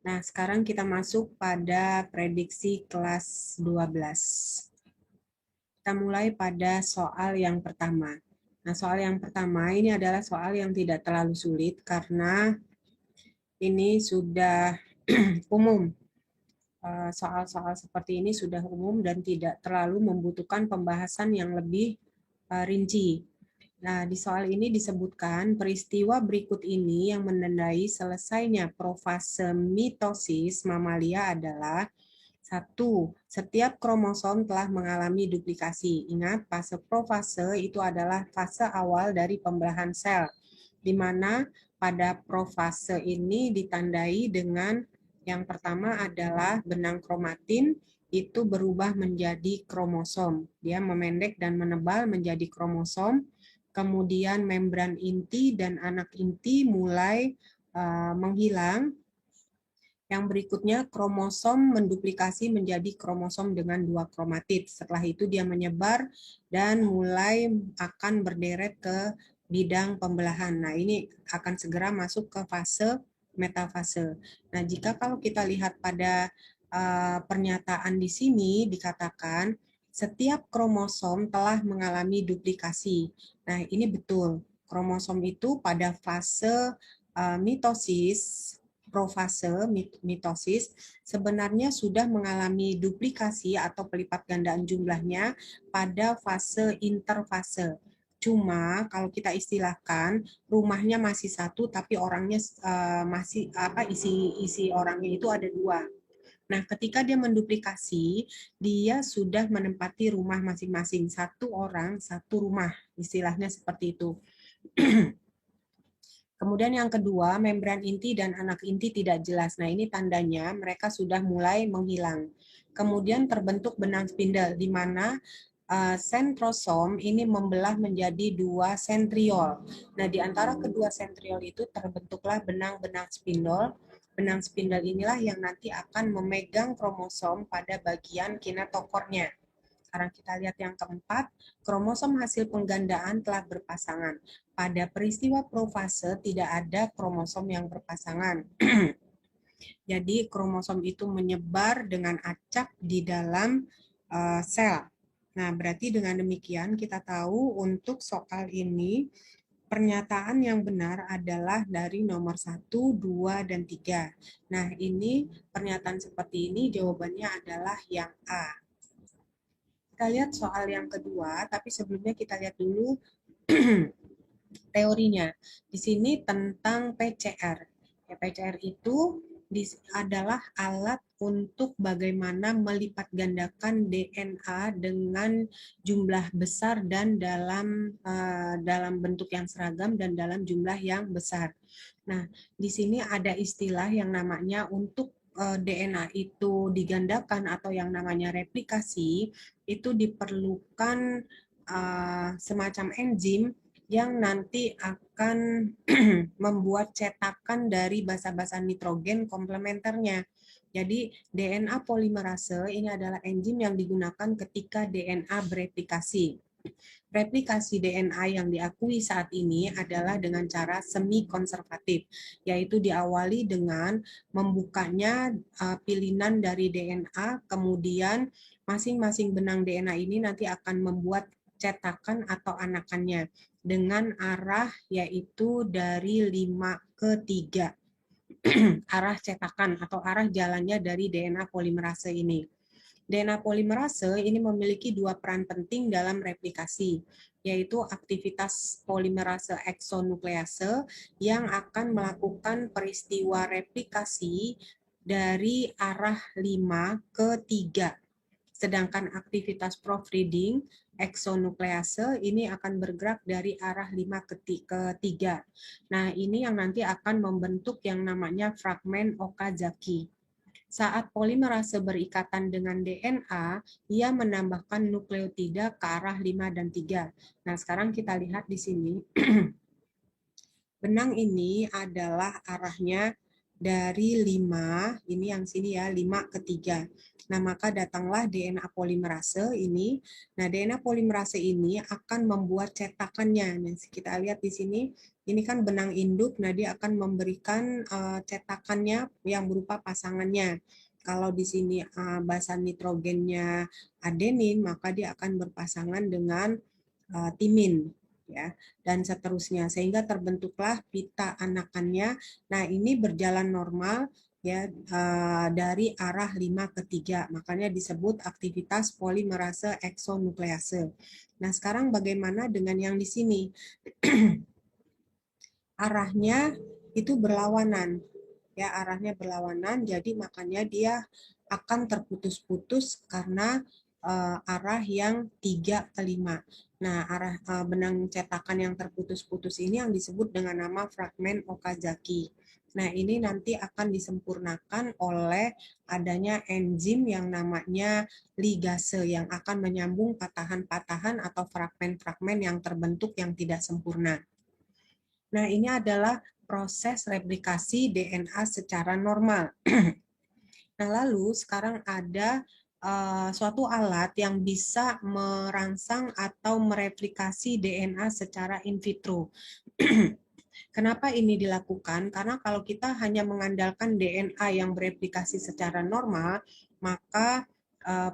Nah, sekarang kita masuk pada prediksi kelas 12. Kita mulai pada soal yang pertama. Nah, soal yang pertama ini adalah soal yang tidak terlalu sulit karena ini sudah umum. Soal-soal seperti ini sudah umum dan tidak terlalu membutuhkan pembahasan yang lebih rinci. Nah, di soal ini disebutkan peristiwa berikut ini yang menandai selesainya profase mitosis mamalia adalah: satu, setiap kromosom telah mengalami duplikasi. Ingat, fase profase itu adalah fase awal dari pembelahan sel, di mana pada profase ini ditandai dengan yang pertama adalah benang kromatin itu berubah menjadi kromosom. Dia memendek dan menebal menjadi kromosom. Kemudian membran inti dan anak inti mulai menghilang. Yang berikutnya, kromosom menduplikasi menjadi kromosom dengan 2 kromatid. Setelah itu dia menyebar dan mulai akan berderet ke bidang pembelahan. Nah, ini akan segera masuk ke fase metafase. Nah, jika kalau kita lihat pada pernyataan di sini dikatakan setiap kromosom telah mengalami duplikasi. Nah, ini betul. Kromosom itu pada fase mitosis, profase mitosis sebenarnya sudah mengalami duplikasi atau pelipat gandaan jumlahnya pada fase interfase. Cuma kalau kita istilahkan rumahnya masih satu tapi orangnya masih isi orangnya itu ada 2. Nah, ketika dia menduplikasi, dia sudah menempati rumah masing-masing, satu orang, satu rumah, istilahnya seperti itu. Kemudian yang kedua, membran inti dan anak inti tidak jelas. Nah, ini tandanya mereka sudah mulai menghilang. Kemudian terbentuk benang spindle, di mana sentrosom ini membelah menjadi 2 sentriol. Nah, di antara kedua sentriol itu terbentuklah benang-benang spindle. Benang spindle inilah yang nanti akan memegang kromosom pada bagian kinetokornya. Sekarang kita lihat yang keempat, kromosom hasil penggandaan telah berpasangan. Pada peristiwa profase tidak ada kromosom yang berpasangan. Jadi kromosom itu menyebar dengan acak di dalam sel. Nah, berarti dengan demikian kita tahu untuk soal ini pernyataan yang benar adalah dari nomor 1, 2, dan 3. Nah, ini pernyataan seperti ini jawabannya adalah yang A. Kita lihat soal yang kedua, tapi sebelumnya kita lihat dulu teorinya. Di sini tentang PCR. Ya, PCR itu adalah alat untuk bagaimana melipat gandakan DNA dengan jumlah besar dan dalam bentuk yang seragam dan dalam jumlah yang besar. Nah, di sini ada istilah yang namanya untuk DNA itu digandakan atau yang namanya replikasi, itu diperlukan semacam enzim yang nanti akan membuat cetakan dari basa-basa nitrogen komplementernya. Jadi DNA polimerase ini adalah enzim yang digunakan ketika DNA bereplikasi. Replikasi DNA yang diakui saat ini adalah dengan cara semi konservatif, yaitu diawali dengan membukanya pilihan dari DNA, kemudian masing-masing benang DNA ini nanti akan membuat cetakan atau anakannya dengan arah yaitu dari 5 ke 3. Arah cetakan atau arah jalannya dari DNA polimerase ini. DNA polimerase ini memiliki 2 peran penting dalam replikasi, yaitu aktivitas polimerase eksonuklease yang akan melakukan peristiwa replikasi dari arah 5 ke 3. Sedangkan aktivitas proofreading eksonuklease ini akan bergerak dari arah 5 ke 3. Nah, ini yang nanti akan membentuk yang namanya fragmen Okazaki. Saat polimerase berikatan dengan DNA, ia menambahkan nukleotida ke arah 5 dan 3. Nah, sekarang kita lihat di sini. Benang ini adalah arahnya dari 5, ini yang sini ya, 5 ke 3. Nah, maka datanglah DNA polimerase ini. Nah, DNA polimerase ini akan membuat cetakannya. Nah, kita lihat di sini, Ini kan benang induk, nah dia akan memberikan cetakannya yang berupa pasangannya. Kalau di sini basa nitrogennya adenin, maka dia akan berpasangan dengan timin, ya, dan seterusnya, sehingga terbentuklah pita anakannya. Nah, ini berjalan normal, ya, dari arah 5 ke 3, makanya disebut aktivitas polimerase eksonuklease. Nah, sekarang bagaimana dengan yang di sini? Arahnya itu berlawanan, ya, arahnya berlawanan, jadi makanya dia akan terputus-putus karena arah yang 3 ke 5. Nah, arah benang cetakan yang terputus-putus ini yang disebut dengan nama fragmen Okazaki. Nah, ini nanti akan disempurnakan oleh adanya enzim yang namanya ligase yang akan menyambung patahan-patahan atau fragmen-fragmen yang terbentuk yang tidak sempurna. Nah, ini adalah proses replikasi DNA secara normal. Nah, lalu sekarang ada suatu alat yang bisa merangsang atau mereplikasi DNA secara in vitro. Kenapa ini dilakukan? Karena kalau kita hanya mengandalkan DNA yang bereplikasi secara normal, maka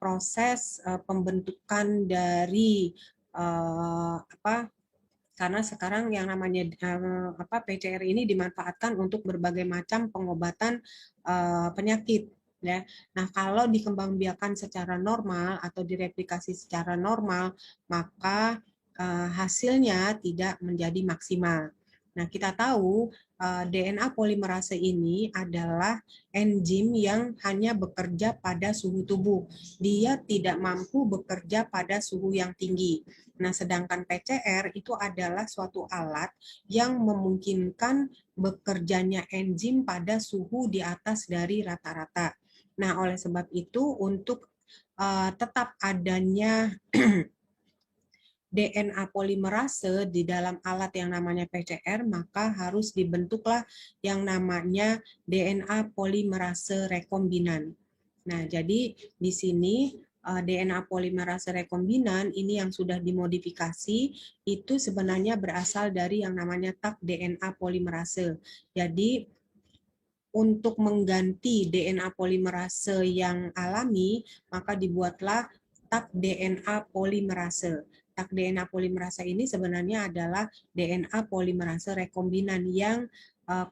proses pembentukan dari karena sekarang yang namanya PCR ini dimanfaatkan untuk berbagai macam pengobatan penyakit, ya. Nah, kalau dikembangbiakan secara normal atau direplikasi secara normal, maka hasilnya tidak menjadi maksimal. Nah, kita tahu DNA polimerase ini adalah enzim yang hanya bekerja pada suhu tubuh. Dia tidak mampu bekerja pada suhu yang tinggi. Nah, sedangkan PCR itu adalah suatu alat yang memungkinkan bekerjanya enzim pada suhu di atas dari rata-rata. Nah, oleh sebab itu untuk tetap adanya DNA polimerase di dalam alat yang namanya PCR, maka harus dibentuklah yang namanya DNA polimerase rekombinan. Nah, jadi di sini DNA polimerase rekombinan ini yang sudah dimodifikasi itu sebenarnya berasal dari yang namanya tag DNA polimerase. Jadi untuk mengganti DNA polimerase yang alami, maka dibuatlah tag DNA polimerase. Tag DNA polimerase ini sebenarnya adalah DNA polimerase rekombinan yang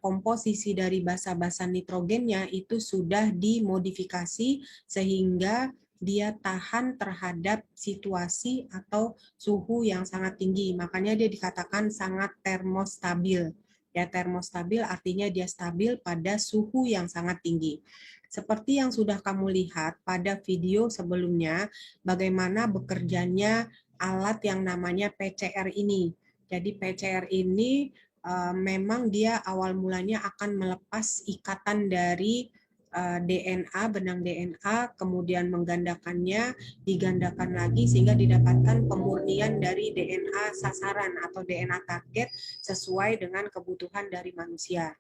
komposisi dari basa-basa nitrogennya itu sudah dimodifikasi sehingga dia tahan terhadap situasi atau suhu yang sangat tinggi. Makanya dia dikatakan sangat termostabil. Ya, termostabil artinya dia stabil pada suhu yang sangat tinggi. Seperti yang sudah kamu lihat pada video sebelumnya, bagaimana bekerjanya alat yang namanya PCR ini. Jadi PCR ini memang dia awal mulanya akan melepas ikatan dari DNA, benang DNA, kemudian menggandakannya, digandakan lagi sehingga didapatkan pemurnian dari DNA sasaran atau DNA target sesuai dengan kebutuhan dari manusia.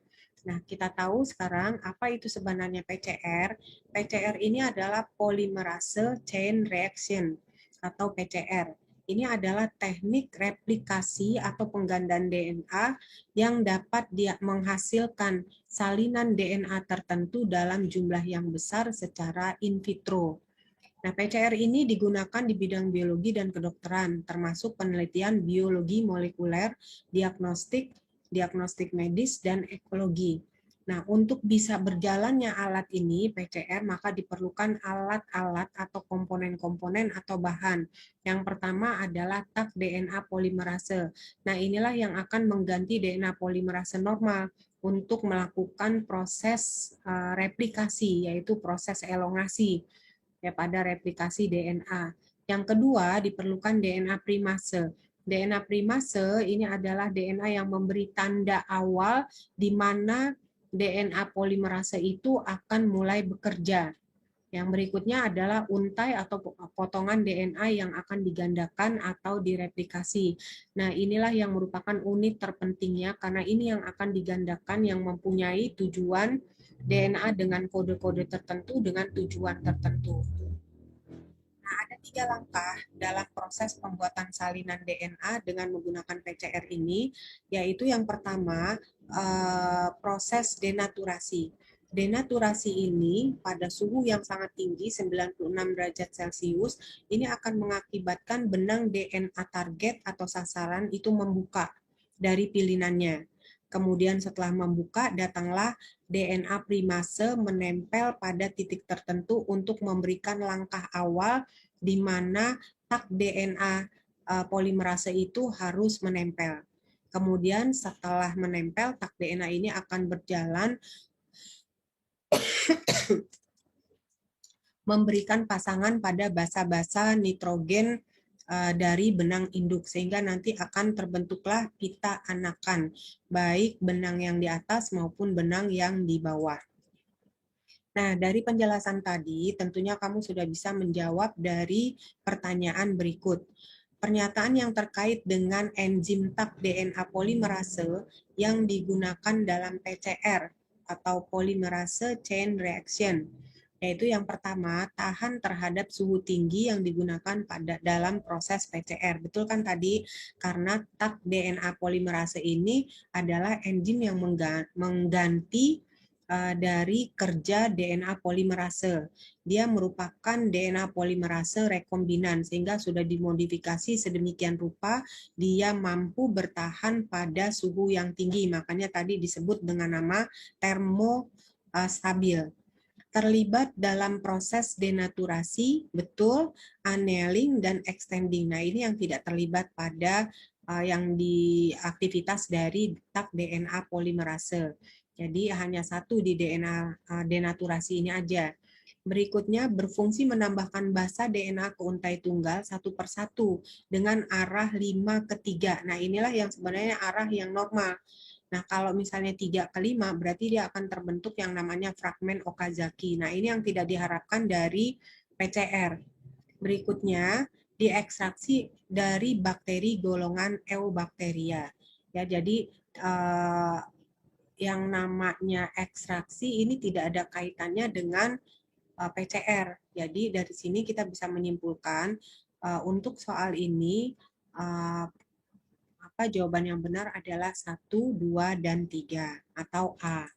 Nah, kita tahu sekarang apa itu sebenarnya PCR. PCR ini adalah polymerase chain reaction atau PCR. Ini adalah teknik replikasi atau penggandaan DNA yang dapat dia menghasilkan salinan DNA tertentu dalam jumlah yang besar secara in vitro. Nah, PCR ini digunakan di bidang biologi dan kedokteran, termasuk penelitian biologi molekuler, diagnostik medis, dan ekologi. Nah, untuk bisa berjalannya alat ini, PCR, maka diperlukan alat-alat atau komponen-komponen atau bahan. Yang pertama adalah tag DNA polimerase. Nah, inilah yang akan mengganti DNA polimerase normal untuk melakukan proses replikasi, yaitu proses elongasi ya pada replikasi DNA. Yang kedua, diperlukan DNA primase. DNA primase ini adalah DNA yang memberi tanda awal di mana DNA polimerase itu akan mulai bekerja. Yang berikutnya adalah untai atau potongan DNA yang akan digandakan atau direplikasi. Nah, inilah yang merupakan unit terpentingnya karena ini yang akan digandakan yang mempunyai tujuan DNA dengan kode-kode tertentu dengan tujuan tertentu. 3 langkah dalam proses pembuatan salinan DNA dengan menggunakan PCR ini, yaitu yang pertama proses denaturasi. Denaturasi ini pada suhu yang sangat tinggi 96 derajat Celcius ini akan mengakibatkan benang DNA target atau sasaran itu membuka dari pilinannya. Kemudian setelah membuka, datanglah DNA primase menempel pada titik tertentu untuk memberikan langkah awal di mana tak DNA polimerase itu harus menempel. Kemudian setelah menempel, tak DNA ini akan berjalan memberikan pasangan pada basa-basa nitrogen dari benang induk, sehingga nanti akan terbentuklah pita anakan, baik benang yang di atas maupun benang yang di bawah. Nah, dari penjelasan tadi, tentunya kamu sudah bisa menjawab dari pertanyaan berikut. Pernyataan yang terkait dengan enzim tak DNA polimerase yang digunakan dalam PCR atau polymerase chain reaction, yaitu yang pertama, tahan terhadap suhu tinggi yang digunakan pada dalam proses PCR. Betul kan tadi? Karena tak DNA polimerase ini adalah enzim yang mengganti dari kerja DNA polimerase. Dia merupakan DNA polimerase rekombinan, sehingga sudah dimodifikasi sedemikian rupa dia mampu bertahan pada suhu yang tinggi. Makanya tadi disebut dengan nama termostabil. Terlibat dalam proses denaturasi, betul, annealing dan extending. Nah, ini yang tidak terlibat pada yang di aktivitas dari tak DNA polimerase. Jadi hanya satu di DNA denaturasi ini aja. Berikutnya berfungsi menambahkan basa DNA ke untai tunggal satu persatu dengan arah 5 ke 3. Nah, inilah yang sebenarnya arah yang normal. Nah, kalau misalnya 3 ke 5, berarti dia akan terbentuk yang namanya fragmen Okazaki. Nah, ini yang tidak diharapkan dari PCR. Berikutnya, diekstraksi dari bakteri golongan Eubacteria. Ya, jadi yang namanya ekstraksi ini tidak ada kaitannya dengan PCR. Jadi dari sini kita bisa menyimpulkan untuk soal ini jawaban yang benar adalah 1, 2, dan 3 atau A.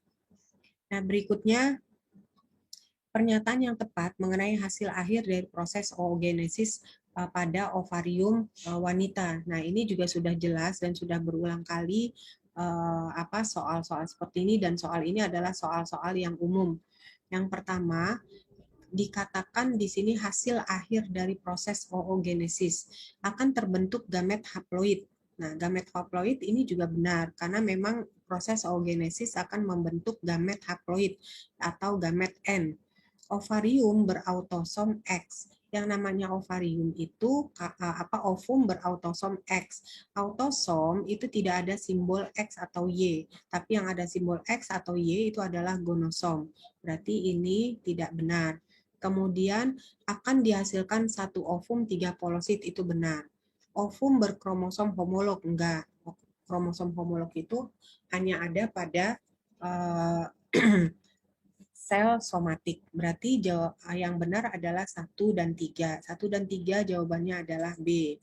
Nah, berikutnya pernyataan yang tepat mengenai hasil akhir dari proses oogenesis pada ovarium wanita. Nah, ini juga sudah jelas dan sudah berulang kali soal-soal seperti ini, dan soal ini adalah soal-soal yang umum. Yang pertama, dikatakan di sini hasil akhir dari proses oogenesis akan terbentuk gamet haploid. Nah, gamet haploid ini juga benar karena memang proses oogenesis akan membentuk gamet haploid atau gamet N. Ovarium berautosom X. Yang namanya ovarium itu ovum berautosom X. Autosom itu tidak ada simbol X atau Y, tapi yang ada simbol X atau Y itu adalah gonosom. Berarti ini tidak benar. Kemudian akan dihasilkan satu ovum 3 polosit, itu benar. Ovum berkromosom homolog, enggak. Kromosom homolog itu hanya ada pada sel somatik. Berarti yang benar adalah 1 dan 3. 1 dan 3 jawabannya adalah B.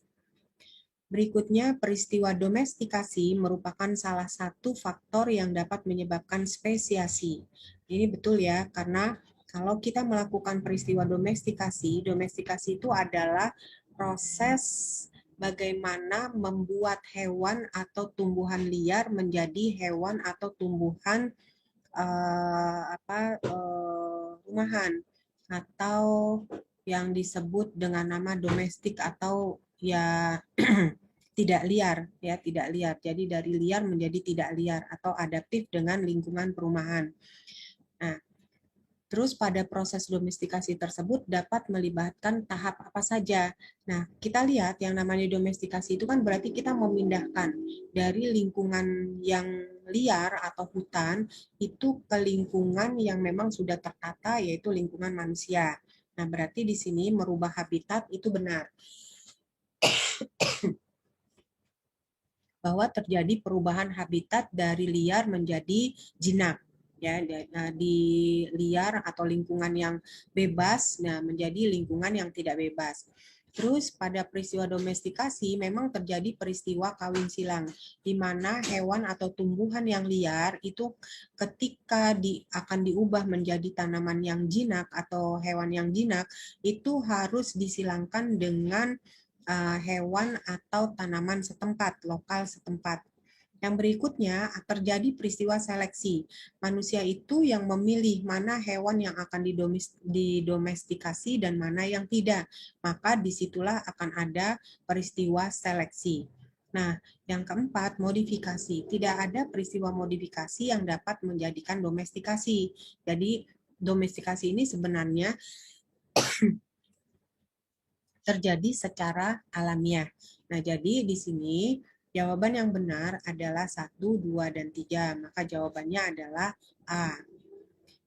Berikutnya, peristiwa domestikasi merupakan salah satu faktor yang dapat menyebabkan spesiasi. Ini betul ya, karena kalau kita melakukan peristiwa domestikasi, domestikasi itu adalah proses bagaimana membuat hewan atau tumbuhan liar menjadi hewan atau tumbuhan rumahan, atau yang disebut dengan nama domestik atau ya tidak liar, ya tidak liar. Jadi dari liar menjadi tidak liar atau adaptif dengan lingkungan perumahan. Nah, terus pada proses domestikasi tersebut dapat melibatkan tahap apa saja. Nah, kita lihat yang namanya domestikasi itu kan berarti kita memindahkan dari lingkungan yang liar atau hutan itu ke lingkungan yang memang sudah tertata, yaitu lingkungan manusia. Nah, berarti di sini merubah habitat itu benar. Bahwa terjadi perubahan habitat dari liar menjadi jinak. ya, di liar atau lingkungan yang bebas, nah menjadi lingkungan yang tidak bebas. Terus pada peristiwa domestikasi memang terjadi peristiwa kawin silang, di mana hewan atau tumbuhan yang liar itu ketika akan diubah menjadi tanaman yang jinak atau hewan yang jinak, itu harus disilangkan dengan hewan atau tanaman setempat, lokal setempat. Yang berikutnya terjadi peristiwa seleksi. Manusia itu yang memilih mana hewan yang akan didomestikasi dan mana yang tidak. Maka disitulah akan ada peristiwa seleksi. Nah, yang keempat, modifikasi. Tidak ada peristiwa modifikasi yang dapat menjadikan domestikasi. Jadi, domestikasi ini sebenarnya terjadi secara alamiah. Nah, jadi di sini jawaban yang benar adalah 1, 2, dan 3. Maka jawabannya adalah A.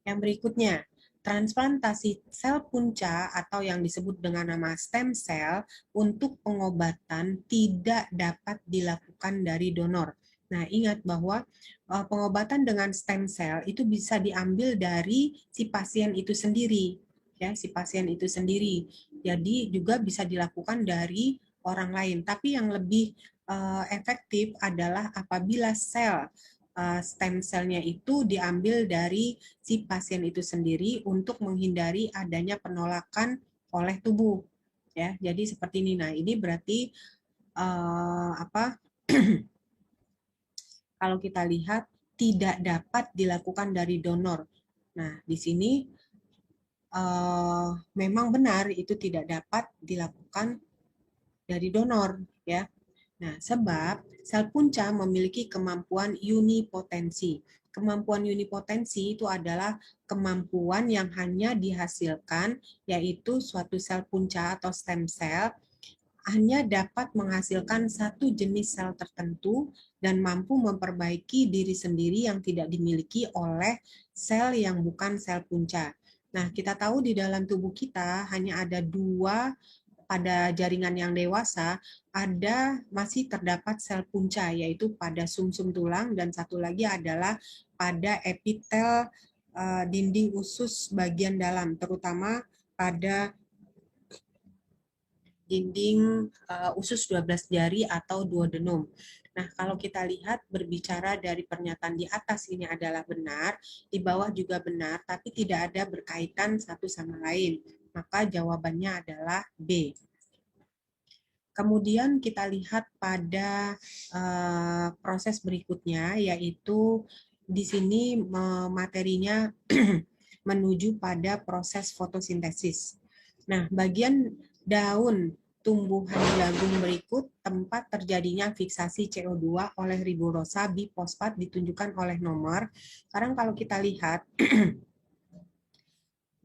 Yang berikutnya, transplantasi sel punca atau yang disebut dengan nama stem cell untuk pengobatan tidak dapat dilakukan dari donor. Nah, ingat bahwa pengobatan dengan stem cell itu bisa diambil dari si pasien itu sendiri, ya, si pasien itu sendiri. Jadi juga bisa dilakukan dari orang lain. Tapi yang lebih efektif adalah apabila sel stem cell-nya itu diambil dari si pasien itu sendiri untuk menghindari adanya penolakan oleh tubuh. Ya, jadi seperti ini. Nah, ini berarti kalau kita lihat tidak dapat dilakukan dari donor. Nah, di sini memang benar itu tidak dapat dilakukan dari donor, ya. Nah, sebab sel punca memiliki kemampuan unipotensi. Kemampuan unipotensi itu adalah kemampuan yang hanya dihasilkan, yaitu suatu sel punca atau stem cell hanya dapat menghasilkan satu jenis sel tertentu dan mampu memperbaiki diri sendiri yang tidak dimiliki oleh sel yang bukan sel punca. Nah, kita tahu di dalam tubuh kita hanya ada 2, pada jaringan yang dewasa masih terdapat sel punca, yaitu pada sumsum tulang, dan satu lagi adalah pada epitel dinding usus bagian dalam, terutama pada dinding usus 12 jari atau duodenum. Nah, kalau kita lihat berbicara dari pernyataan di atas ini adalah benar, di bawah juga benar, tapi tidak ada berkaitan satu sama lain. Maka jawabannya adalah B. Kemudian kita lihat pada proses berikutnya, yaitu di sini materinya menuju pada proses fotosintesis. Nah, bagian daun tumbuhan jagung berikut tempat terjadinya fiksasi CO2 oleh ribosa bifosfat ditunjukkan oleh nomor. Sekarang kalau kita lihat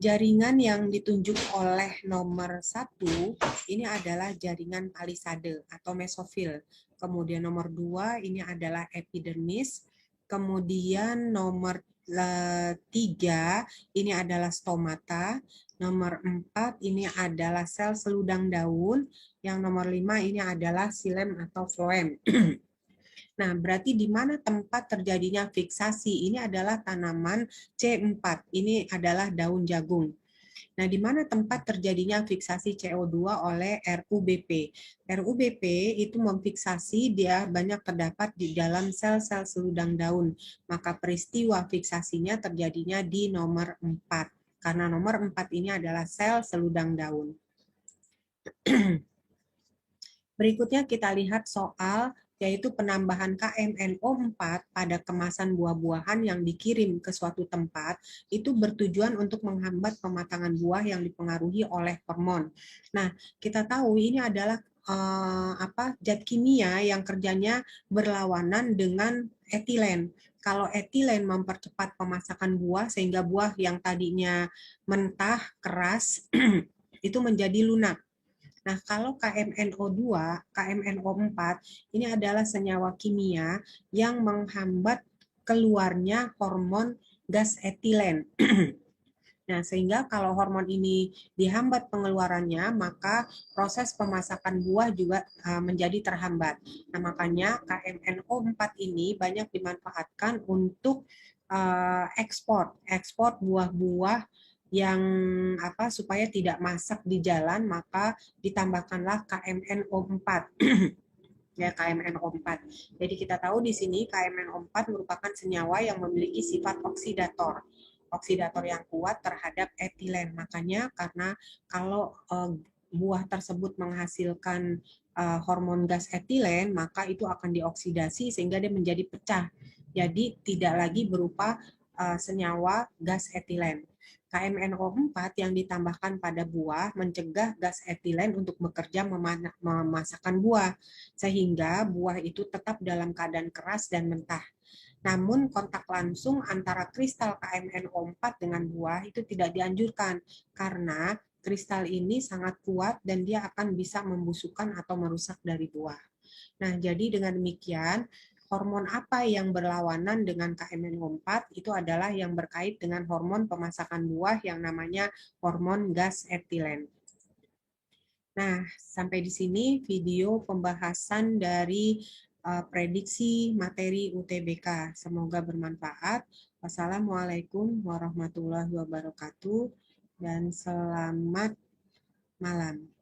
jaringan yang ditunjuk oleh nomor 1 ini adalah jaringan palisade atau mesofil. Kemudian nomor 2 ini adalah epidermis. Kemudian nomor 3 ini adalah stomata. Nomor 4 ini adalah sel seludang daun. Yang nomor 5 ini adalah xilem atau floem. Nah, berarti di mana tempat terjadinya fiksasi? Ini adalah tanaman C4. Ini adalah daun jagung. Nah, di mana tempat terjadinya fiksasi CO2 oleh RUBP? RUBP itu memfiksasi, dia banyak terdapat di dalam sel-sel seludang daun. Maka peristiwa fiksasinya terjadinya di nomor 4. Karena nomor 4 ini adalah sel seludang daun. Berikutnya kita lihat soal yaitu penambahan KMNO4 pada kemasan buah-buahan yang dikirim ke suatu tempat itu bertujuan untuk menghambat pematangan buah yang dipengaruhi oleh hormon. Nah, kita tahu ini adalah zat kimia yang kerjanya berlawanan dengan etilen. Kalau etilen mempercepat pemasakan buah sehingga buah yang tadinya mentah, keras itu menjadi lunak. Nah, kalau KMNO2, KMNO4 ini adalah senyawa kimia yang menghambat keluarnya hormon gas etilen. Nah, sehingga kalau hormon ini dihambat pengeluarannya, maka proses pemasakan buah juga menjadi terhambat. Nah, makanya KMNO4 ini banyak dimanfaatkan untuk ekspor buah-buah yang supaya tidak masak di jalan, maka ditambahkanlah KMNO4. Ya, KMNO4. Jadi kita tahu di sini KMNO4 merupakan senyawa yang memiliki sifat oksidator. Oksidator yang kuat terhadap etilen. Makanya karena kalau buah tersebut menghasilkan hormon gas etilen, maka itu akan dioksidasi sehingga dia menjadi pecah. Jadi tidak lagi berupa senyawa gas etilen. KMNO4 yang ditambahkan pada buah mencegah gas etilen untuk bekerja memasakkan buah, sehingga buah itu tetap dalam keadaan keras dan mentah. Namun kontak langsung antara kristal KMNO4 dengan buah itu tidak dianjurkan karena kristal ini sangat kuat dan dia akan bisa membusukkan atau merusak dari buah. Nah, jadi dengan demikian hormon apa yang berlawanan dengan KMNO4 itu adalah yang berkait dengan hormon pemasakan buah yang namanya hormon gas etilen. Nah, sampai di sini video pembahasan dari prediksi materi UTBK. Semoga bermanfaat. Wassalamualaikum warahmatullahi wabarakatuh dan selamat malam.